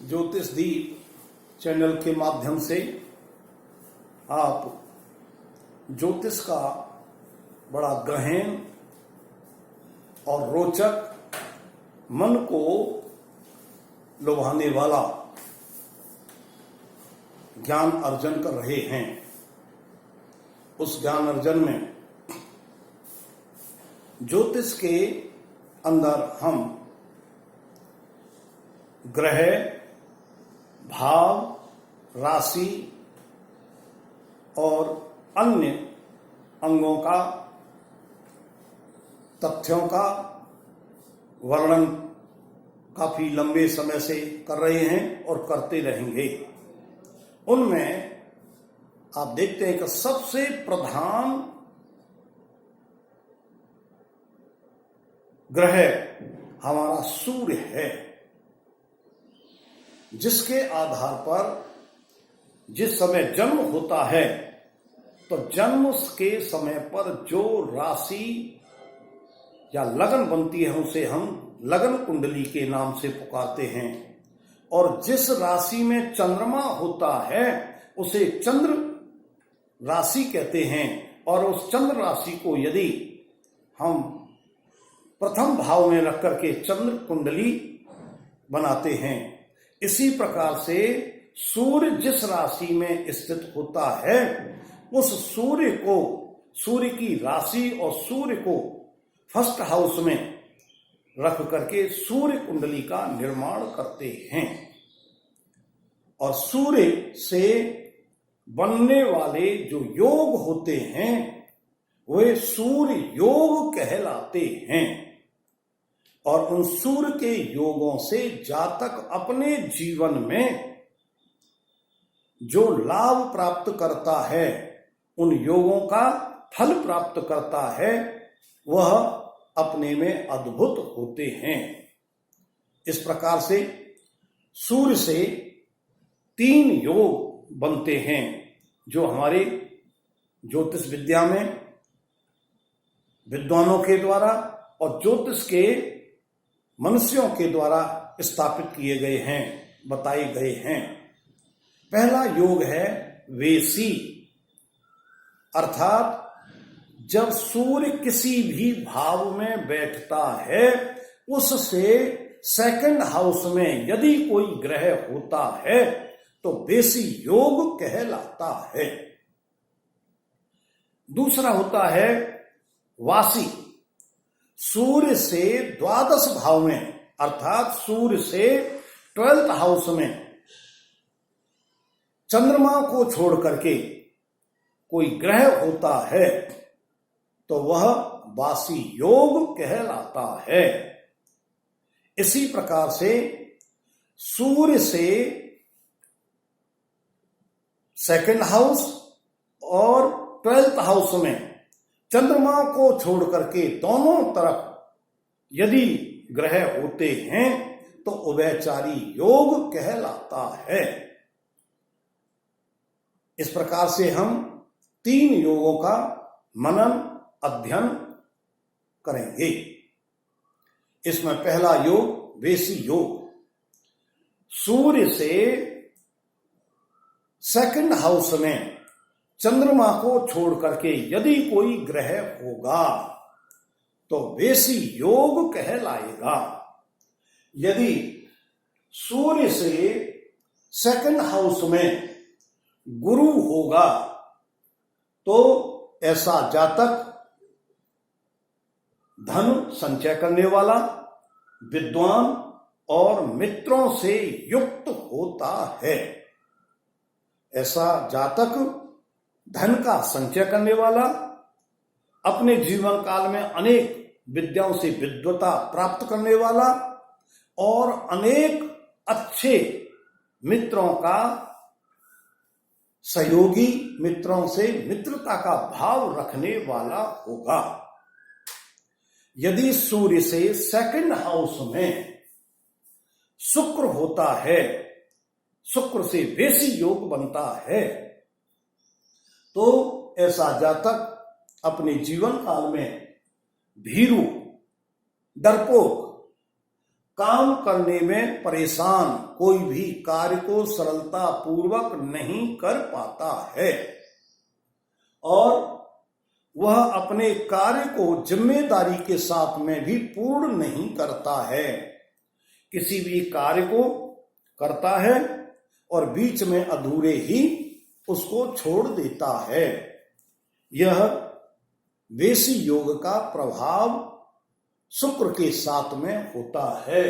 ज्योतिष दीप चैनल के माध्यम से आप ज्योतिष का बड़ा गहन और रोचक, मन को लुभाने वाला ज्ञान अर्जन कर रहे हैं। उस ज्ञान अर्जन में ज्योतिष के अंदर हम ग्रह, भाव, राशि और अन्य अंगों का, तथ्यों का वर्णन काफी लंबे समय से कर रहे हैं और करते रहेंगे। उनमें आप देखते हैं कि सबसे प्रधान ग्रह हमारा सूर्य है, जिसके आधार पर जिस समय जन्म होता है तो जन्म के समय पर जो राशि या लगन बनती है उसे हम लगन कुंडली के नाम से पुकारते हैं, और जिस राशि में चंद्रमा होता है उसे चंद्र राशि कहते हैं। और उस चंद्र राशि को यदि हम प्रथम भाव में रख करके चंद्र कुंडली बनाते हैं, इसी प्रकार से सूर्य जिस राशि में स्थित होता है उस सूर्य को, सूर्य की राशि और सूर्य को फर्स्ट हाउस में रख करके सूर्य कुंडली का निर्माण करते हैं। और सूर्य से बनने वाले जो योग होते हैं वे सूर्य योग कहलाते हैं। और उन सूर्य के योगों से जातक अपने जीवन में जो लाभ प्राप्त करता है, उन योगों का फल प्राप्त करता है, वह अपने में अद्भुत होते हैं। इस प्रकार से सूर्य से 3 योग बनते हैं जो हमारे ज्योतिष विद्या में विद्वानों के द्वारा और ज्योतिष के मनुष्यों के द्वारा स्थापित किए गए हैं, बताए गए हैं। पहला योग है वेसी, अर्थात जब सूर्य किसी भी भाव में बैठता है उससे सेकंड हाउस में यदि कोई ग्रह होता है तो वेसी योग कहलाता है। दूसरा होता है वासी, सूर्य से द्वादश भाव में अर्थात सूर्य से 12th हाउस में चंद्रमा को छोड़ करके कोई ग्रह होता है तो वह वासी योग कहलाता है। इसी प्रकार से सूर्य से सेकंड हाउस और 12th हाउस में चंद्रमा को छोड़ करके दोनों तरफ यदि ग्रह होते हैं तो उभयचारी योग कहलाता है। इस प्रकार से हम 3 योगों का मनन अध्ययन करेंगे। इसमें पहला योग वेसी योग, सूर्य से सेकंड हाउस में चंद्रमा को छोड़ करके यदि कोई ग्रह होगा तो वेसी योग कहलाएगा। यदि सूर्य से सेकंड हाउस में गुरु होगा तो ऐसा जातक धन संचय करने वाला, विद्वान और मित्रों से युक्त होता है। ऐसा जातक धन का संचय करने वाला, अपने जीवन काल में अनेक विद्याओं से विद्वता प्राप्त करने वाला और अनेक अच्छे मित्रों का सहयोगी, मित्रों से मित्रता का भाव रखने वाला होगा। यदि सूर्य से सेकंड हाउस में शुक्र होता है, शुक्र से वेसी योग बनता है, तो ऐसा जातक अपने जीवन काल में भीरू, डरपोक, काम करने में परेशान, कोई भी कार्य को सरलता पूर्वक नहीं कर पाता है और वह अपने कार्य को जिम्मेदारी के साथ में भी पूर्ण नहीं करता है। किसी भी कार्य को करता है और बीच में अधूरे ही उसको छोड़ देता है। यह वेशी योग का प्रभाव शुक्र के साथ में होता है।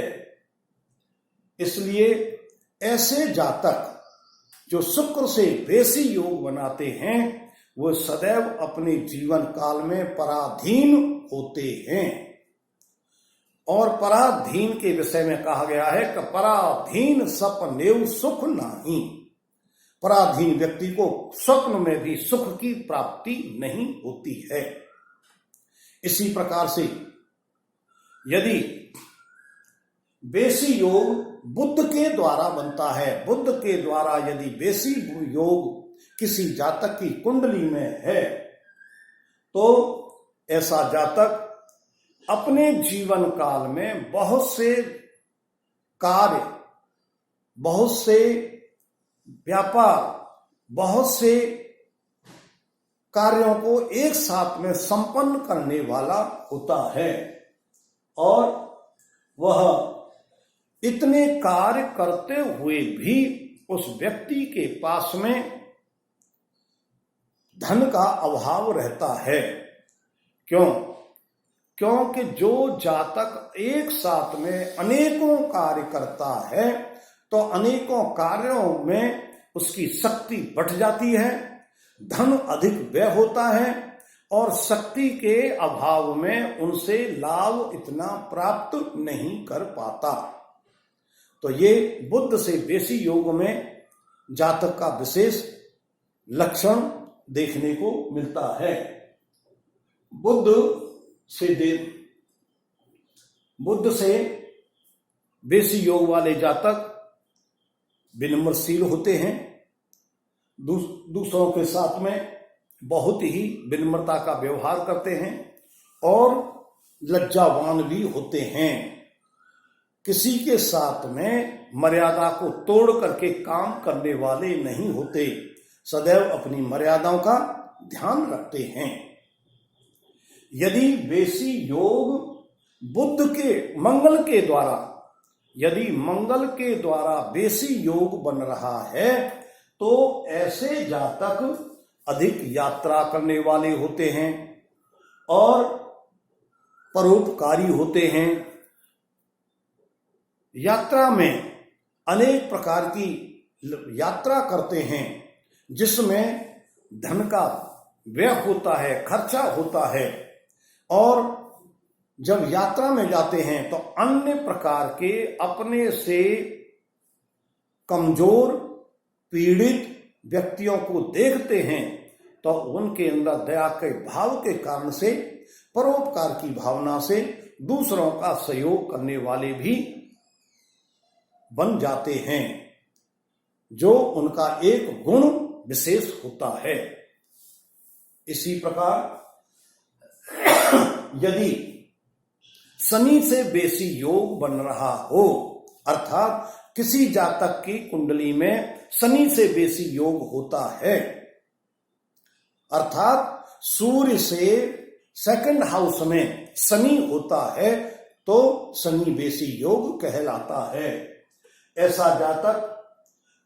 इसलिए ऐसे जातक जो शुक्र से वेशी योग बनाते हैं वो सदैव अपने जीवन काल में पराधीन होते हैं। और पराधीन के विषय में कहा गया है कि पराधीन सपनेव सुख नहीं। पराधीन व्यक्ति को स्वप्न में भी सुख की प्राप्ति नहीं होती है। इसी प्रकार से यदि वेशी योग बुध के द्वारा बनता है, बुध के द्वारा यदि वेशी योग किसी जातक की कुंडली में है तो ऐसा जातक अपने जीवन काल में बहुत से कार्य, बहुत से व्यापार, बहुत से कार्यों को एक साथ में संपन्न करने वाला होता है और वह इतने कार्य करते हुए भी उस व्यक्ति के पास में धन का अभाव रहता है। क्योंकि जो जातक एक साथ में अनेकों कार्य करता है तो अनेकों कार्यों में उसकी शक्ति बढ़ जाती है, धन अधिक व्यय होता है और शक्ति के अभाव में उनसे लाभ इतना प्राप्त नहीं कर पाता। तो ये बुध से वेशी योग में जातक का विशेष लक्षण देखने को मिलता है। बुध से वेशी योग वाले जातक विनम्रशील होते हैं, दूसरों के साथ में बहुत ही विनम्रता का व्यवहार करते हैं और लज्जावान भी होते हैं। किसी के साथ में मर्यादा को तोड़ करके काम करने वाले नहीं होते, सदैव अपनी मर्यादाओं का ध्यान रखते हैं। यदि वेशी योग बुध के मंगल के द्वारा, यदि मंगल के द्वारा वेशी योग बन रहा है तो ऐसे जातक अधिक यात्रा करने वाले होते हैं और परोपकारी होते हैं। यात्रा में अनेक प्रकार की यात्रा करते हैं जिसमें धन का व्यय होता है, खर्चा होता है और जब यात्रा में जाते हैं तो अन्य प्रकार के अपने से कमजोर पीड़ित व्यक्तियों को देखते हैं तो उनके अंदर दया के भाव के कारण से, परोपकार की भावना से दूसरों का सहयोग करने वाले भी बन जाते हैं, जो उनका एक गुण विशेष होता है। इसी प्रकार यदि शनि से वेशी योग बन रहा हो, अर्थात किसी जातक की कुंडली में शनि से वेशी योग होता है, अर्थात सूर्य से सेकंड हाउस में शनि होता है तो शनि वेशी योग कहलाता है। ऐसा जातक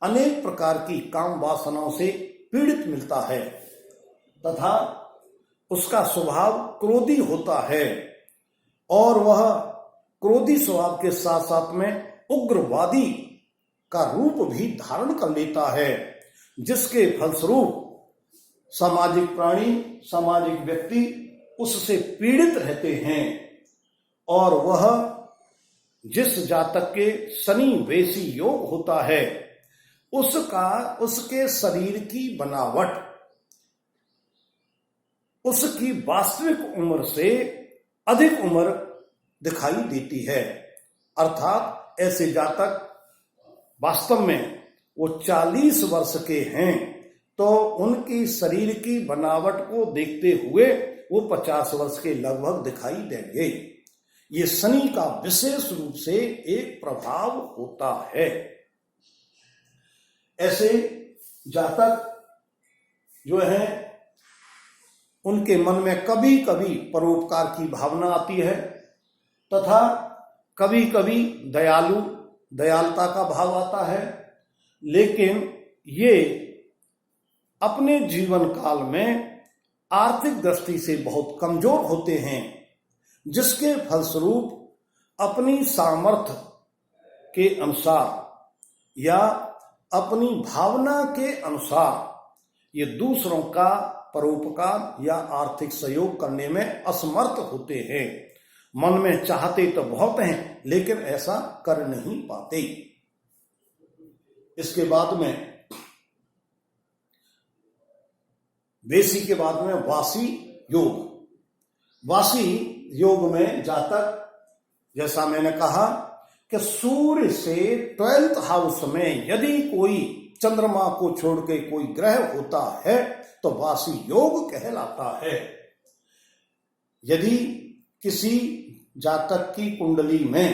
अनेक प्रकार की काम वासनाओं से पीड़ित मिलता है तथा उसका स्वभाव क्रोधी होता है और वह क्रोधी स्वभाव के साथ साथ में उग्रवादी का रूप भी धारण कर लेता है, जिसके फलस्वरूप सामाजिक प्राणी, सामाजिक व्यक्ति उससे पीड़ित रहते हैं और वह जिस जातक के शनि वेशी योग होता है उसके शरीर की बनावट उसकी वास्तविक उम्र से अधिक उम्र दिखाई देती है। अर्थात ऐसे जातक वास्तव में वो 40 वर्ष के हैं तो उनकी शरीर की बनावट को देखते हुए वो 50 वर्ष के लगभग दिखाई देंगे। ये शनि का विशेष रूप से एक प्रभाव होता है। ऐसे जातक जो है उनके मन में कभी कभी परोपकार की भावना आती है तथा कभी कभी दयालुता का भाव आता है, लेकिन ये अपने जीवन काल में आर्थिक दृष्टि से बहुत कमजोर होते हैं, जिसके फलस्वरूप अपनी सामर्थ्य के अनुसार या अपनी भावना के अनुसार ये दूसरों का परोपकार या आर्थिक सहयोग करने में असमर्थ होते हैं। मन में चाहते तो बहुत हैं, लेकिन ऐसा कर नहीं पाते। इसके बाद में वेशी के बाद में वासी योग। वासी योग में जातक, जैसा मैंने कहा कि सूर्य से 12th हाउस में यदि कोई चंद्रमा को छोड़ के कोई ग्रह होता है तो वासी योग कहलाता है। यदि किसी जातक की कुंडली में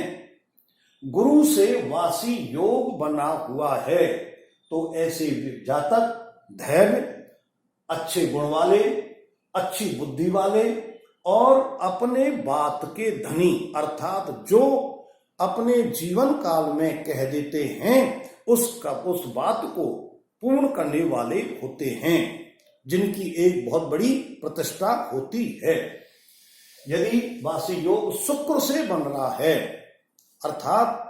गुरु से वासी योग बना हुआ है तो ऐसे जातक धैर्य, अच्छे गुण वाले, अच्छी बुद्धि वाले और अपने बात के धनी, अर्थात जो अपने जीवन काल में कह देते हैं उस बात को पूर्ण करने वाले होते हैं, जिनकी एक बहुत बड़ी प्रतिष्ठा होती है। यदि वासी योग शुक्र से बन रहा है, अर्थात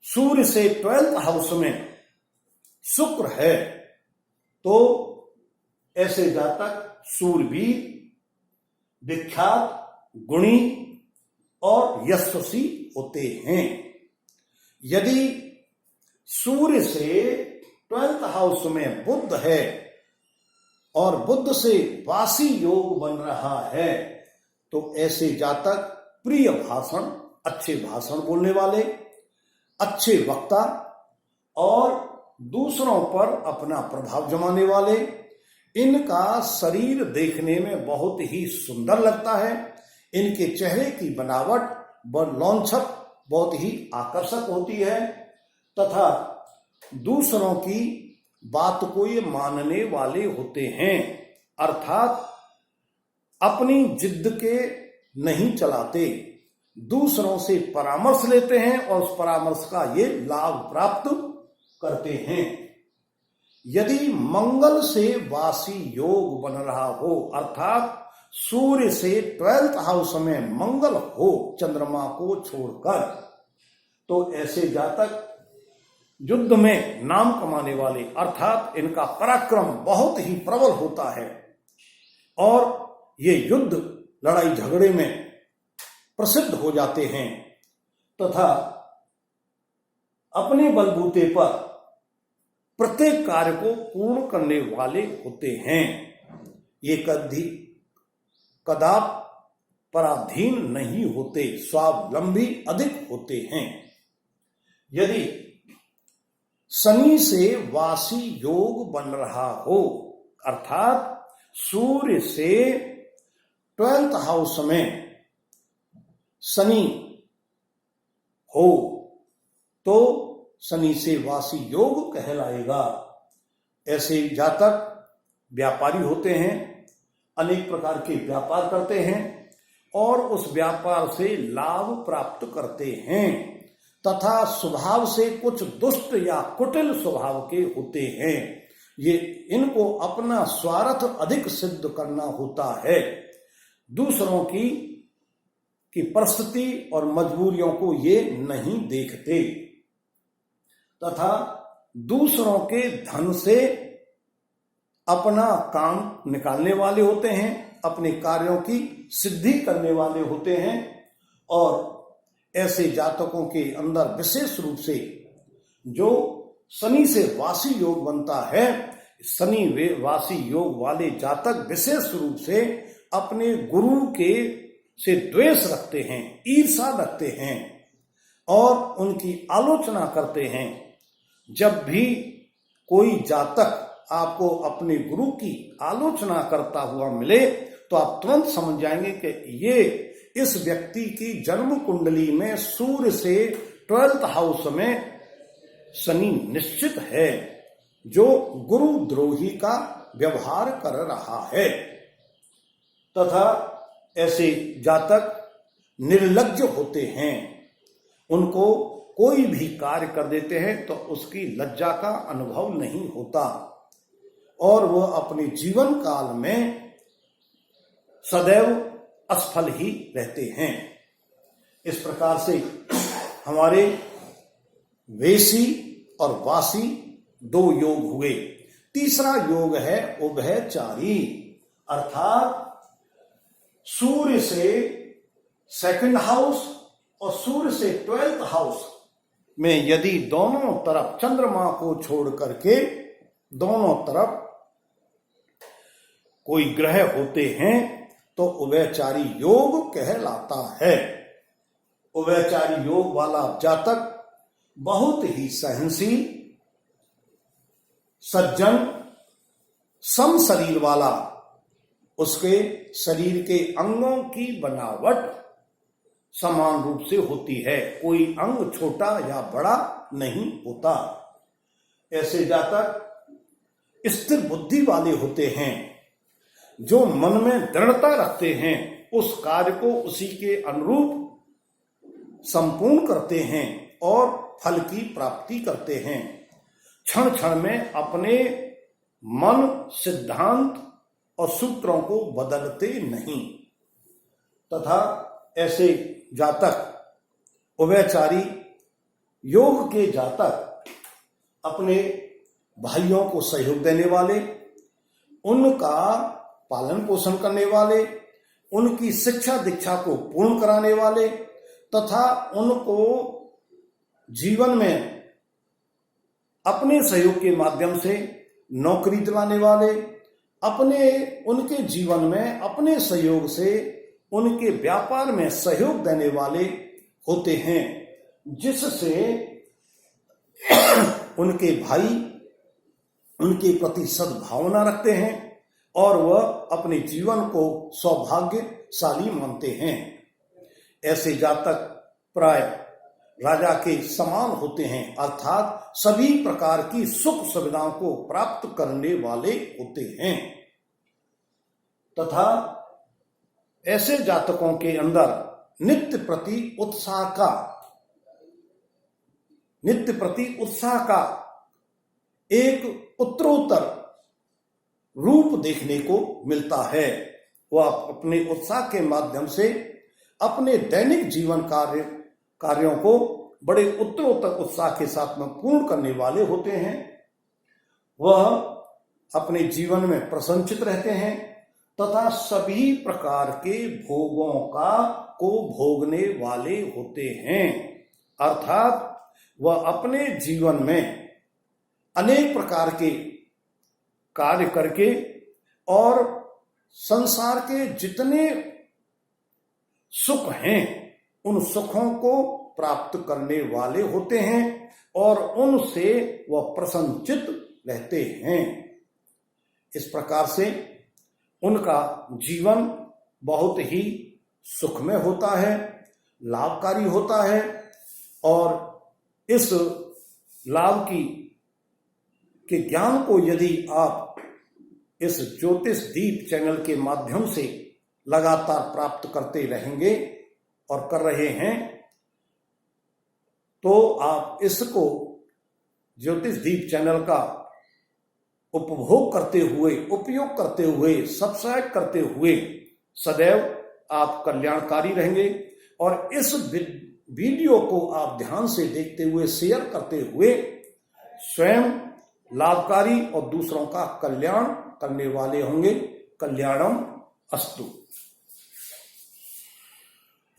सूर्य से 12th हाउस में शुक्र है, तो ऐसे जातक सूरवीर, विख्यात, गुणी और यशस्वी होते हैं। यदि सूर्य से 12th हाउस में बुध है और बुध से वासी योग बन रहा है तो ऐसे जातक प्रिय भाषण, अच्छे भाषण बोलने वाले, अच्छे वक्ता और दूसरों पर अपना प्रभाव जमाने वाले, इनका शरीर देखने में बहुत ही सुंदर लगता है। इनके चेहरे की बनावट व लौंछक बहुत ही आकर्षक होती है तथा दूसरों की बात को ये मानने वाले होते हैं, अर्थात अपनी जिद के नहीं चलाते, दूसरों से परामर्श लेते हैं और उस परामर्श का ये लाभ प्राप्त करते हैं। यदि मंगल से वासी योग बन रहा हो, अर्थात सूर्य से 12th हाउस में मंगल हो चंद्रमा को छोड़कर, तो ऐसे जातक युद्ध में नाम कमाने वाले, अर्थात इनका पराक्रम बहुत ही प्रबल होता है और ये युद्ध लड़ाई झगड़े में प्रसिद्ध हो जाते हैं तथा अपने बलबूते पर प्रत्येक कार्य को पूर्ण करने वाले होते हैं। ये कदाप पराधीन नहीं होते, स्वावलंबी अधिक होते हैं। यदि शनि से वासी योग बन रहा हो, अर्थात सूर्य से 12th हाउस में शनि हो तो शनि से वासी योग कहलाएगा। ऐसे जातक व्यापारी होते हैं, अनेक प्रकार के व्यापार करते हैं और उस व्यापार से लाभ प्राप्त करते हैं तथा स्वभाव से कुछ दुष्ट या कुटिल स्वभाव के होते हैं। ये इनको अपना स्वार्थ अधिक सिद्ध करना होता है, दूसरों की परिस्थिति और मजबूरियों को ये नहीं देखते तथा दूसरों के धन से अपना काम निकालने वाले होते हैं, अपने कार्यों की सिद्धि करने वाले होते हैं। और ऐसे जातकों के अंदर विशेष रूप से जो शनि से वासी योग बनता है, शनि वासी योग वाले जातक विशेष रूप से अपने गुरु के से द्वेष रखते हैं, ईर्ष्या रखते हैं और उनकी आलोचना करते हैं। जब भी कोई जातक आपको अपने गुरु की आलोचना करता हुआ मिले तो आप तुरंत समझ जाएंगे कि ये इस व्यक्ति की जन्म कुंडली में सूर्य से 12th हाउस में शनि निश्चित है, जो गुरुद्रोही का व्यवहार कर रहा है। तथा ऐसे जातक निर्लज्ज होते हैं, उनको कोई भी कार्य कर देते हैं तो उसकी लज्जा का अनुभव नहीं होता और वह अपने जीवन काल में सदैव असफल ही रहते हैं। इस प्रकार से हमारे वेशी और वासी 2 योग हुए। तीसरा योग है उभयचारी, अर्थात सूर्य से 2nd हाउस और सूर्य से 12th हाउस में यदि दोनों तरफ चंद्रमा को छोड़ करके दोनों तरफ कोई ग्रह होते हैं तो उभयचारी योग कहलाता है। उभयचारी योग वाला जातक बहुत ही सहनशील, सज्जन, सम शरीर वाला, उसके शरीर के अंगों की बनावट समान रूप से होती है, कोई अंग छोटा या बड़ा नहीं होता। ऐसे जातक स्थिर बुद्धि वाले होते हैं, जो मन में दृढ़ता रखते हैं, उस कार्य को उसी के अनुरूप संपूर्ण करते हैं और फल की प्राप्ति करते हैं। क्षण क्षण में अपने मन, सिद्धांत और सूत्रों को बदलते नहीं। तथा ऐसे जातक उभयचारी योग के जातक अपने भाइयों को सहयोग देने वाले, उनका पालन पोषण करने वाले, उनकी शिक्षा दीक्षा को पूर्ण कराने वाले तथा उनको जीवन में अपने सहयोग के माध्यम से नौकरी दिलाने वाले, उनके जीवन में अपने सहयोग से उनके व्यापार में सहयोग देने वाले होते हैं, जिससे उनके भाई उनके प्रति सद्भावना रखते हैं और वह अपने जीवन को सौभाग्यशाली मानते हैं। ऐसे जातक प्राय राजा के समान होते हैं, अर्थात सभी प्रकार की सुख सुविधाओं को प्राप्त करने वाले होते हैं। तथा ऐसे जातकों के अंदर नित्य प्रति उत्साह का एक उत्तरोत्तर रूप देखने को मिलता है। वह अपने उत्साह के माध्यम से अपने दैनिक जीवन कार्यों को बड़े उत्तरोत्तर उत्साह के साथ में पूर्ण करने वाले होते हैं। वह अपने जीवन में प्रसन्नचित रहते हैं तथा सभी प्रकार के भोगों को भोगने वाले होते हैं, अर्थात वह अपने जीवन में अनेक प्रकार के कार्य करके और संसार के जितने सुख हैं उन सुखों को प्राप्त करने वाले होते हैं और उनसे वह प्रसन्नचित रहते हैं। इस प्रकार से उनका जीवन बहुत ही सुखमय होता है, लाभकारी होता है और इस लाभ के ज्ञान को यदि आप इस ज्योतिष दीप चैनल के माध्यम से लगातार प्राप्त करते रहेंगे और कर रहे हैं तो आप इसको ज्योतिष दीप चैनल का उपभोग करते हुए, उपयोग करते हुए, सब्सक्राइब करते हुए सदैव आप कल्याणकारी रहेंगे और इस वीडियो को आप ध्यान से देखते हुए, शेयर करते हुए स्वयं लाभकारी और दूसरों का कल्याण करने वाले होंगे। कल्याणम अस्तु।